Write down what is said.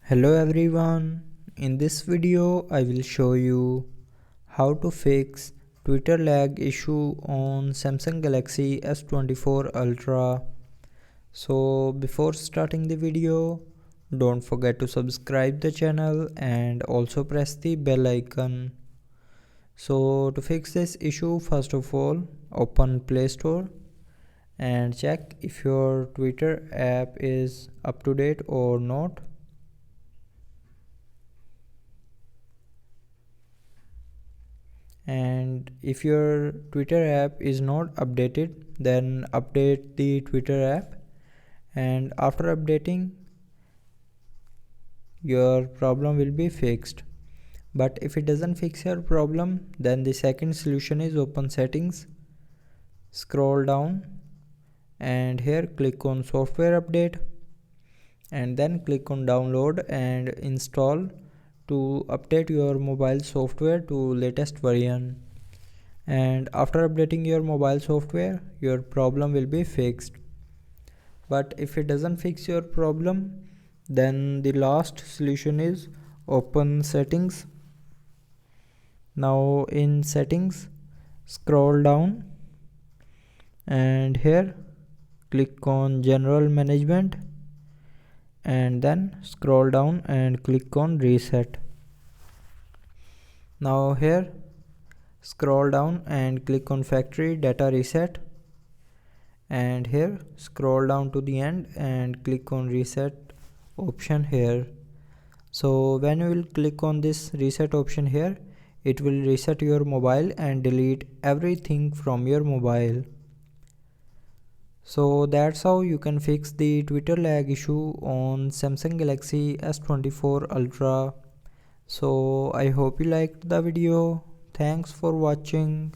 Hello everyone, in this video I will show you how to fix Twitter lag issue on Samsung Galaxy S24 Ultra. So before starting the video, don't forget to subscribe the channel and also press the bell icon. So to fix this issue, first of all open Play Store and check if your Twitter app is up to date or not. And if your Twitter app is not updated, then update the Twitter app, and after updating your problem will be fixed. But if it doesn't fix your problem, then the second solution is open settings, scroll down, and here click on software update, and then click on download and install to update your mobile software to latest version. And after updating your mobile software, your problem will be fixed. But if it doesn't fix your problem, then the last solution is open settings. Now in settings, scroll down and here click on general management, and then scroll down and click on reset. Now here scroll down and click on factory data reset, and here scroll down to the end and click on reset option here. So when you will click on this reset option here, it will reset your mobile and delete everything from your mobile. So that's how you can fix the Twitter lag issue on Samsung Galaxy S24 Ultra. So I hope you liked the video. Thanks for watching.